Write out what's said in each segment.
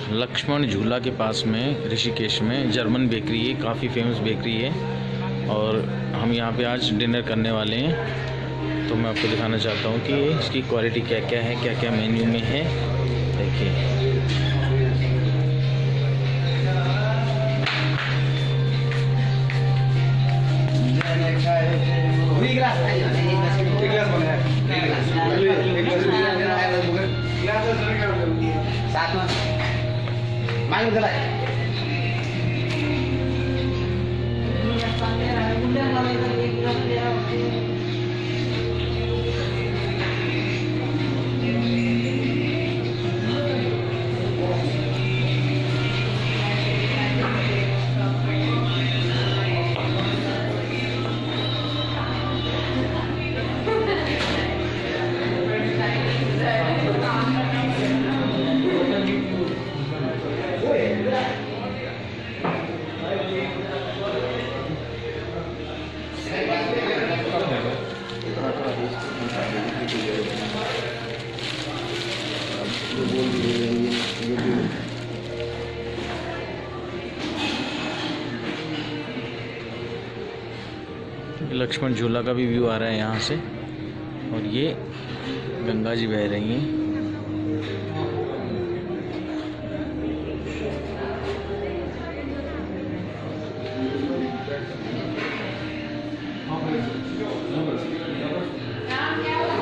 लक्ष्मण झूला के पास में ऋषिकेश में जर्मन बेकरी है, काफ़ी फेमस बेकरी है और हम यहाँ पे आज डिनर करने वाले हैं। तो मैं आपको दिखाना चाहता हूँ कि इसकी क्वालिटी क्या क्या है, क्या क्या मेन्यू में है। देखिए लक्ष्मण झूला का भी व्यू आ रहा है यहाँ से और ये गंगा जी बह रही हैं।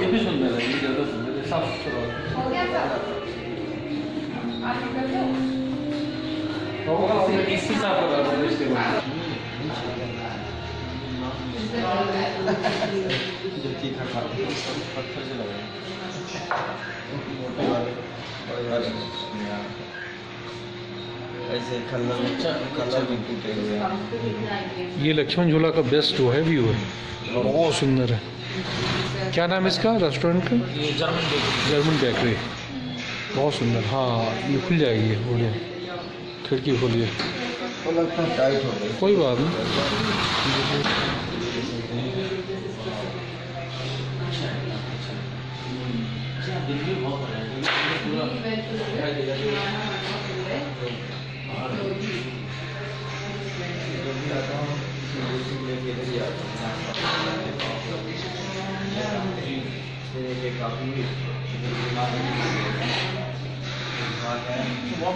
ये भी सुंदर है, ये ज़्यादा सुंदर है, साफ सुथरा हो गया सब इसी साफ हो रहा है इसके बाद जो तीखा खा पत्थर से लगा ऐसे कलर भी टूटे हुए हैं। ये लक्ष्मण झूला का बेस्ट वो है व्यू है, बहुत सुंदर है। क्या नाम है इसका रेस्टोरेंट का? ये जर्मन बेकरी, बहुत सुंदर। हाँ ये खुल जाएगी, ये बढ़िया, खिड़की खोलिए, टाइट हो गई, कोई बात नहीं।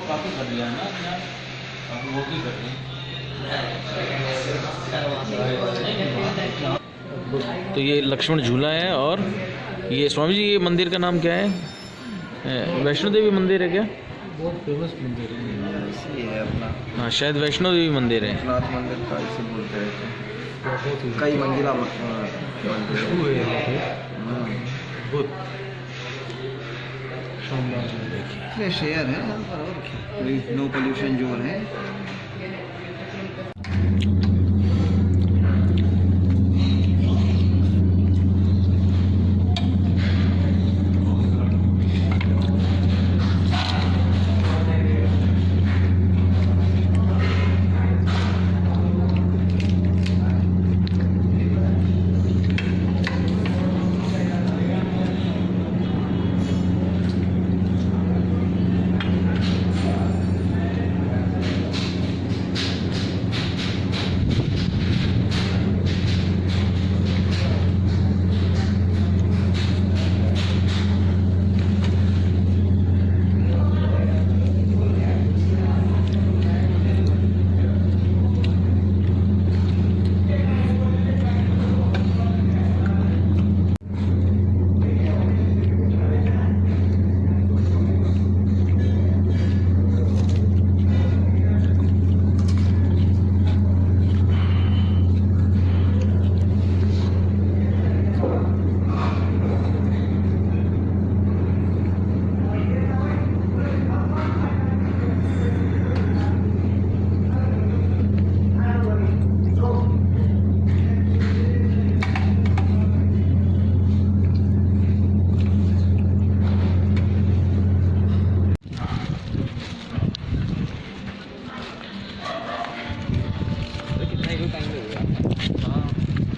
काफ़ी कर लिया ना, काफ़ी वॉकिंग कर रहे हैं। तो ये लक्ष्मण झूला है और ये स्वामी जी, ये मंदिर का नाम क्या है? वैष्णो देवी मंदिर है क्या? बहुत फेमस मंदिर है अपना। हाँ शायद वैष्णो देवी मंदिर है। नाथ मंदिर का इसे बोलते हैं, कई मंजिला खुशबू है यहाँ पे, बहुत शानदार। फ्रेश एयर है यहाँ पर और क्या, नो पोल्यूशन जोन है।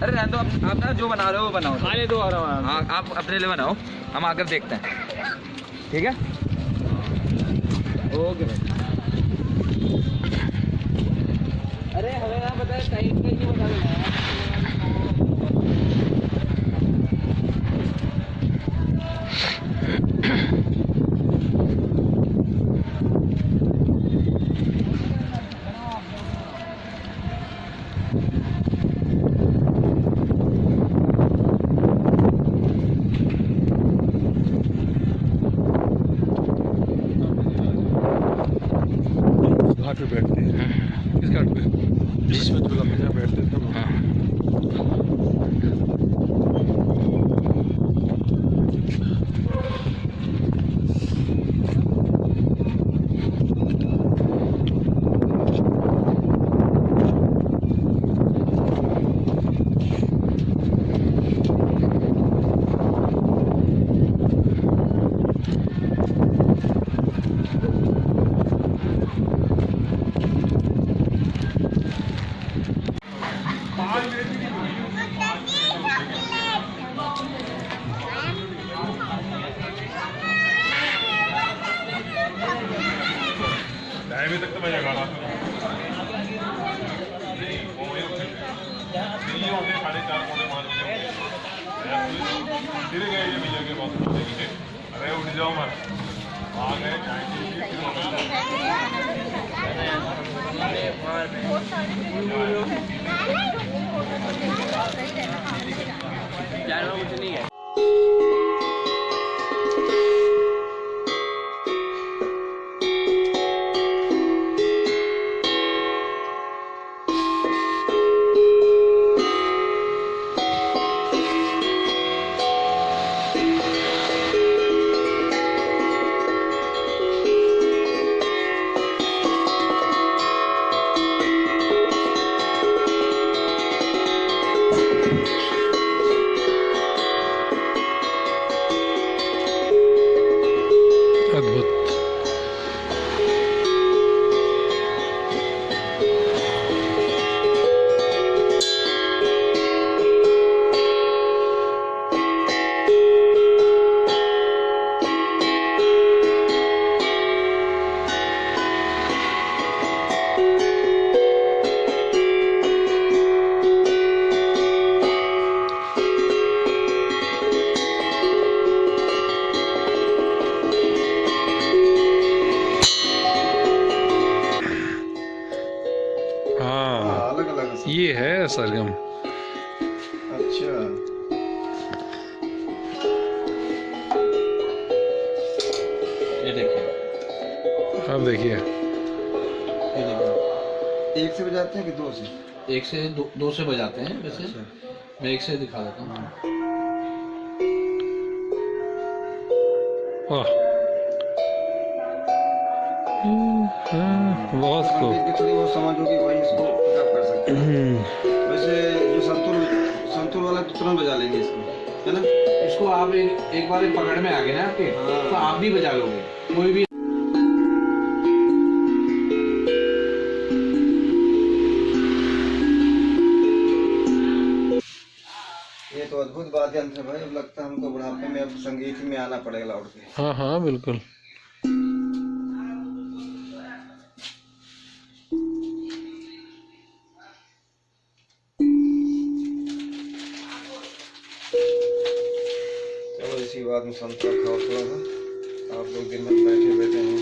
अरे रहने दो, आप ना जो बना रहे हो वो बनाओ, खाने दो आराम। हाँ आप अपने लिए बनाओ, हम आकर देखते हैं, ठीक है? ओके भाई। पे बैठते हैं। किस घाट पे? जिसमें झूला में जहाँ बैठते थे हम। हाँ। अभी तक तो मैं जगा रहा था साढ़े 4 पौने 5 बजे फिर गए ये भैया के पास अरे उठ जाओ मत आ गए कुछ नहीं है। अद्भुत। हाँ, अलग अलग। ये है सरगम। अच्छा, ये देखिए, अब देखिए, ये देखिए। एक से बजाते हैं कि दो से? एक से दो से बजाते हैं वैसे। अच्छा। मैं एक से दिखा देता हूँ। वाह, बहुत खूब। पंडित की थोड़ी बहुत समझ होगी वही इसको पिकअप कर सकते हैं। वैसे जो संतूर वाला तो तुरंत बजा लेंगे इसको, है ना? इसको आप एक बार पकड़ में आ गए ना आपके, हाँ। तो आप भी बजा लोगे कोई भी। ये तो अद्भुत वाद्य यंत्र है भाई। अब लगता है हमको बुढ़ापे में अब संगीत में आना पड़ेगा लौट के। हाँ हाँ बिल्कुल। चलो इसी बात में संतरा खाओ थोड़ा सा। आप लोग दिन भर बैठे बैठे हैं।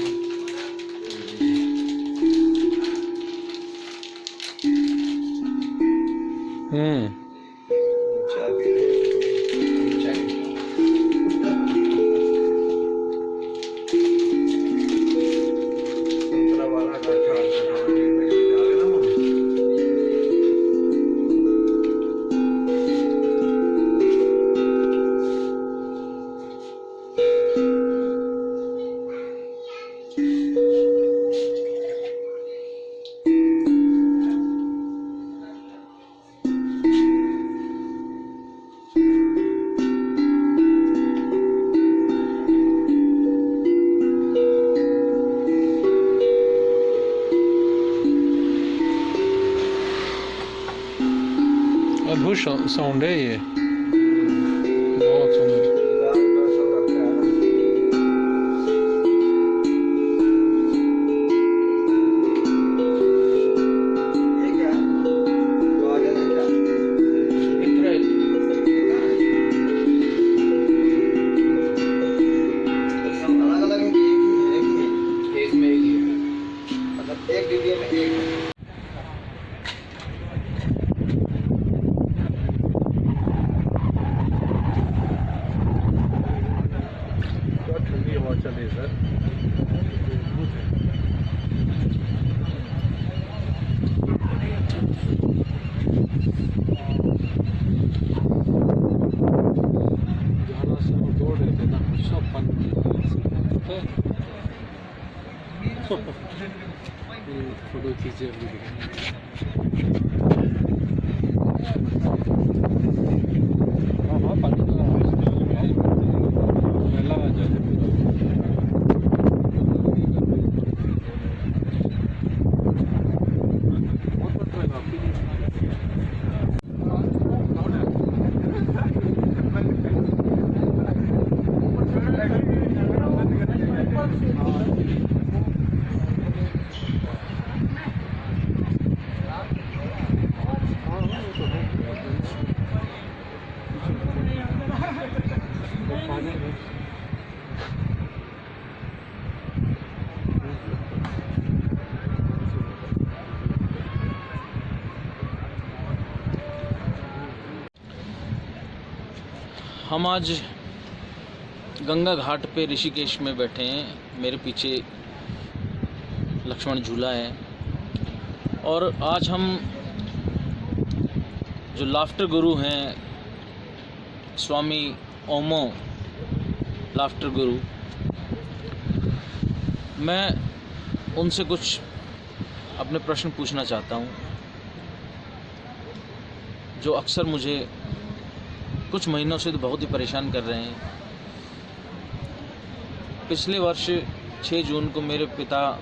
चाय पी रहे हैं। संतरा वाला गट्ठा डाल लेना वो। अद्भुत साउंड है ये, बहुत सुंदर। अलग अलग है कि एक ही है? एक में एक ही है। मतलब एक डीजे में एक है। फोटो खींचे अपनी हाँ पानी तो मेला आ जाए हम आज गंगा घाट पे ऋषिकेश में बैठे हैं। मेरे पीछे लक्ष्मण झूला है और आज हम जो लाफ्टर गुरु हैं स्वामी ओमो लाफ्टर गुरु, मैं उनसे कुछ अपने प्रश्न पूछना चाहता हूँ जो अक्सर मुझे कुछ महीनों से तो बहुत ही परेशान कर रहे हैं। पिछले वर्ष 6 जून को मेरे पिता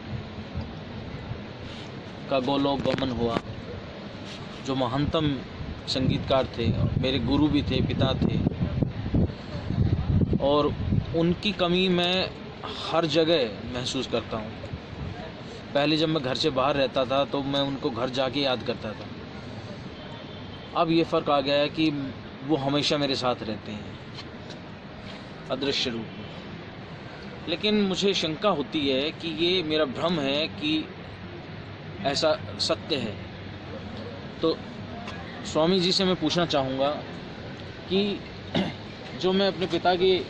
का गोलोक गमन हुआ, जो महानतम संगीतकार थे, मेरे गुरु भी थे, पिता थे, और उनकी कमी मैं हर जगह महसूस करता हूँ। पहले जब मैं घर से बाहर रहता था तो मैं उनको घर जाके याद करता था। अब ये फ़र्क आ गया है कि वो हमेशा मेरे साथ रहते हैं अदृश्य रूप में। लेकिन मुझे शंका होती है कि ये मेरा भ्रम है कि ऐसा सत्य है। तो स्वामी जी से मैं पूछना चाहूँगा कि जो मैं अपने पिता के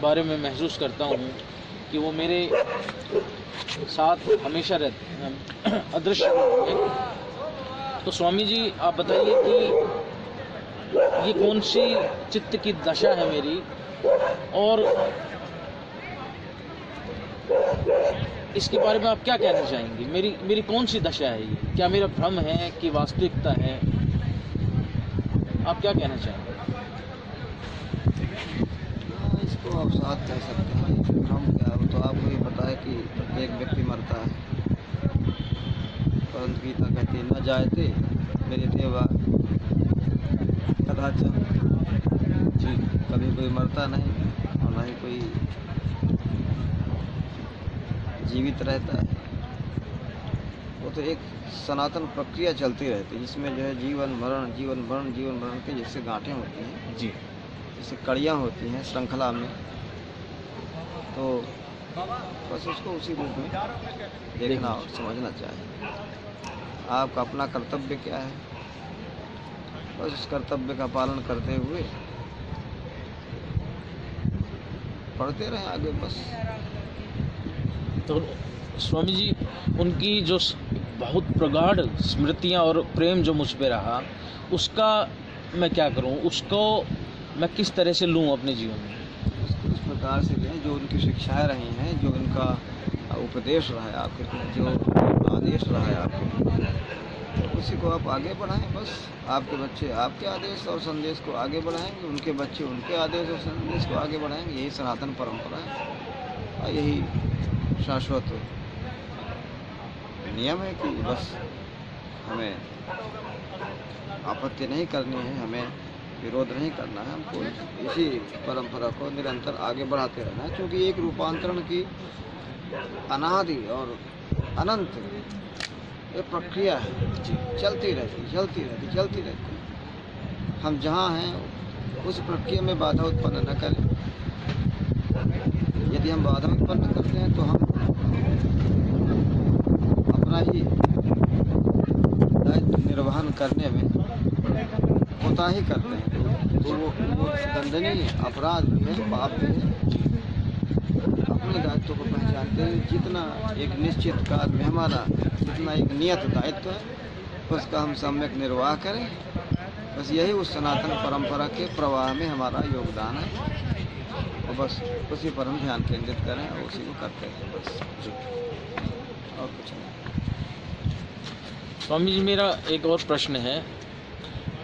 बारे में महसूस करता हूँ कि वो मेरे साथ हमेशा रहते हैं अदृश्य रूप में, तो स्वामी जी आप बताइए कि ये कौन सी चित्त की दशा है मेरी, और इसके बारे में आप क्या कहना चाहेंगे? मेरी कौन सी दशा है ये? क्या मेरा भ्रम है कि वास्तविकता है? आप क्या कहना चाहेंगे? इसको आप साथ कह सकते हैं। भ्रम क्या हो, तो आपको ये पता है कि प्रत्येक व्यक्ति मरता है, परंतु गीता कहती है न जायते मेरे देवा कदाचन जी, कभी कोई मरता नहीं और ना ही कोई जीवित रहता है। वो तो एक सनातन प्रक्रिया चलती रहती है जिसमें जो है जीवन मरण जीवन मरण जीवन मरण के जैसे गांठें होती हैं जी, जैसे कड़ियाँ होती हैं श्रृंखला में, तो बस उसको उसी रूप में देखना और समझना चाहिए। आपका अपना कर्तव्य क्या है, बस उस कर्तव्य का पालन करते हुए पढ़ते रहें आगे बस। तो स्वामी जी उनकी जो बहुत प्रगाढ़ स्मृतियाँ और प्रेम जो मुझ पे रहा, उसका मैं क्या करूं, उसको मैं किस तरह से लूं अपने जीवन में? इस प्रकार से लें जो उनकी शिक्षाएं रही हैं, जो उनका उपदेश रहा है आपके, जो आदेश रहा है आपके, तो उसी को आप आगे बढ़ाएं। बस आपके बच्चे आपके आदेश और संदेश को आगे बढ़ाएंगे, उनके बच्चे उनके आदेश और संदेश को आगे बढ़ाएंगे। यही सनातन परंपरा है और यही शाश्वत नियम है कि बस हमें आपत्ति नहीं करनी है, हमें विरोध नहीं करना है, हमको इसी परंपरा को निरंतर आगे बढ़ाते रहना है, क्योंकि एक रूपांतरण की अनादि और अनंत ये प्रक्रिया है, चलती रहती। हम जहाँ हैं उस प्रक्रिया में बाधा उत्पन्न न करें। यदि हम बाधा उत्पन्न करते हैं तो हम अपना ही दायित्व निर्वहन करने में कोताही करते हैं, तो वो दंडनीय अपराध भी है, पाप भी है। अपने दायित्व को पहचानते हैं, जितना एक निश्चित काल में हमारा जितना एक नियत दायित्व है उसका हम सम्यक निर्वाह करें। बस यही उस सनातन परंपरा के प्रवाह में हमारा योगदान है, और बस उसी पर हम ध्यान केंद्रित करें और उसी को करते हैं बस। स्वामी जी, मेरा एक और प्रश्न है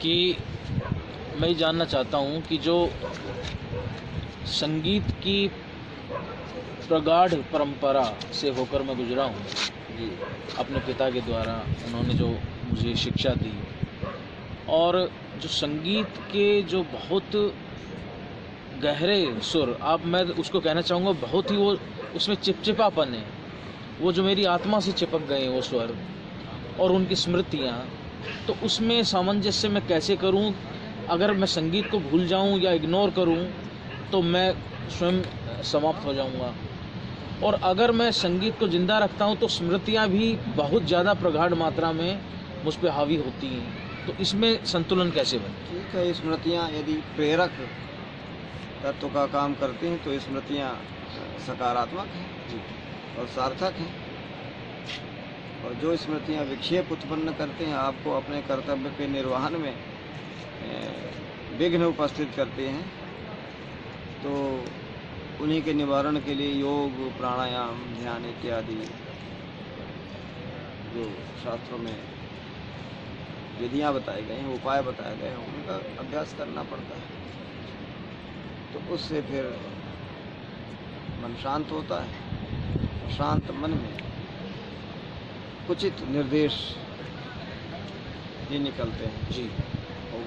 कि मैं ये जानना चाहता हूँ कि जो संगीत की प्रगाढ़ परंपरा से होकर मैं गुजरा हूँ जी अपने पिता के द्वारा, उन्होंने जो मुझे शिक्षा दी, और जो संगीत के जो बहुत गहरे सुर, मैं उसको कहना चाहूँगा बहुत ही वो उसमें चिपचिपापन है, वो जो मेरी आत्मा से चिपक गए हैं वो स्वर और उनकी स्मृतियाँ, तो उसमें सामंजस्य मैं कैसे करूँ? अगर मैं संगीत को भूल जाऊँ या इग्नोर करूँ तो मैं स्वयं समाप्त हो जाऊँगा, और अगर मैं संगीत को ज़िंदा रखता हूँ तो स्मृतियाँ भी बहुत ज़्यादा प्रगाढ़ मात्रा में मुझ पर हावी होती हैं। तो इसमें संतुलन कैसे बने? ठीक है। स्मृतियाँ यदि प्रेरक तत्व का काम करती हैं तो स्मृतियाँ सकारात्मक हैं और सार्थक हैं, और जो स्मृतियाँ विक्षेप उत्पन्न करते हैं, आपको अपने कर्तव्य के निर्वहन में विघ्न उपस्थित करते हैं, तो उन्हीं के निवारण के लिए योग, प्राणायाम, ध्यान इत्यादि जो शास्त्रों में विधियाँ बताई गई हैं, उपाय बताए गए हैं, उनका अभ्यास करना पड़ता है। तो उससे फिर मन शांत होता है। शांत मन में उचित निर्देश ही निकलते हैं जी। और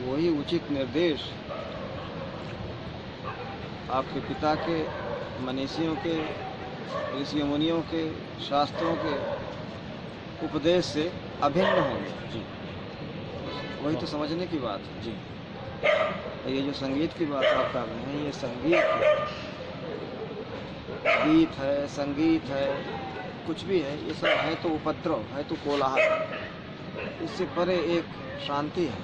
वही उचित निर्देश आपके पिता के, मनीषियों के, ऋषि मुनियों के, शास्त्रों के उपदेश से अभिन्न होंगे जी। वही तो समझने की बात है जी। ये जो संगीत की बात आप कर रहे हैं, ये संगीत, गीत है, संगीत है, कुछ भी है, ये सब है तो उपद्रव, है तो कोलाहल। इससे परे एक शांति है।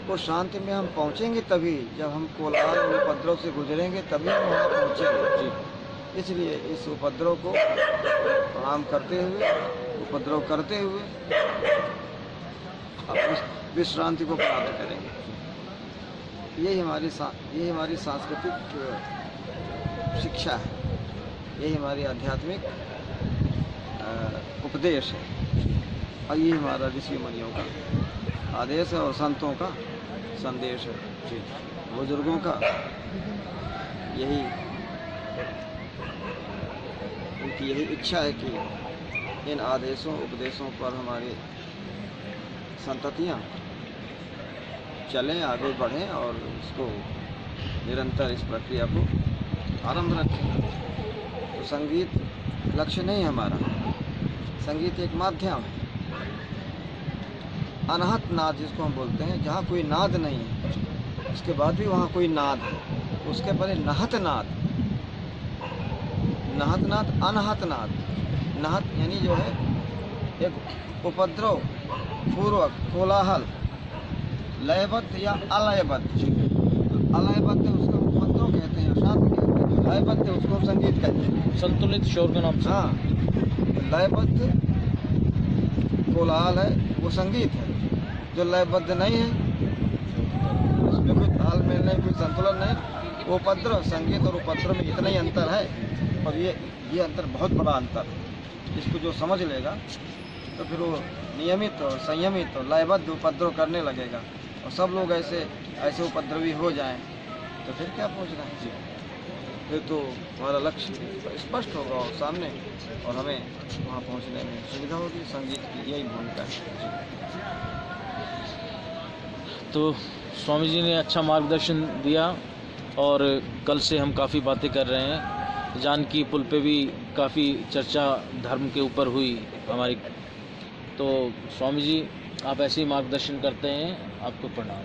वो शांति में हम पहुंचेंगे तभी, जब हम कोलाहल और उपद्रव से गुजरेंगे तभी हम वहाँ पहुँचेंगे जी। इसलिए इस उपद्रव को प्रणाम करते हुए, उपद्रव करते हुए आप विश्रांति को प्राप्त करेंगे। यही हमारी सांस्कृतिक शिक्षा है, यही हमारी आध्यात्मिक उपदेश है, और ये हमारा ऋषि मुनियों का आदेश है और संतों का संदेश है जी। बुजुर्गों का यही, उनकी यही इच्छा है कि इन आदेशों, उपदेशों पर हमारी संततियाँ चलें, आगे बढ़ें और इसको निरंतर इस प्रक्रिया को आरंभ रखें। तो संगीत लक्ष्य नहीं है हमारा, संगीत एक माध्यम है। अनहत नाद जिसको हम बोलते हैं, जहाँ कोई नाद नहीं है, उसके बाद भी वहाँ कोई नाद है, उसके पहले नहत नाद। नहत नाद, अनहत नाद। नहत यानी जो है एक उपद्रव पूर्वक कोलाहल, लयबद्ध या अलयबद्ध। अलयबद्ध उसको उपद्रव कहते हैं, शांत कहते हैं। लयबद्ध उसको संगीत कहते हैं, संतुलित शोर के नाम से। हाँ, लयबद्ध कोलाहल है वो संगीत है। जो लयबद्ध नहीं है, उसमें कोई तालमेल नहीं, कोई संतुलन नहीं, वो उपद्रव। संगीत और उपद्रव में इतना ही अंतर है, और ये अंतर बहुत बड़ा अंतर है। इसको जो समझ लेगा तो फिर वो नियमित और संयमित और लयबद्ध उपद्रव करने लगेगा, और सब लोग ऐसे उपद्रवी हो जाएं तो फिर क्या पहुंचना है जी। फिर तो हमारा लक्ष्य स्पष्ट होगा और सामने, और हमें वहाँ पहुँचने में सुविधा होगी। संगीत की यही भूमिका है। तो स्वामी जी ने अच्छा मार्गदर्शन दिया, और कल से हम काफ़ी बातें कर रहे हैं। जानकी पुल पे भी काफ़ी चर्चा धर्म के ऊपर हुई हमारी। तो स्वामी जी, आप ऐसे ही मार्गदर्शन करते हैं, आपको प्रणाम।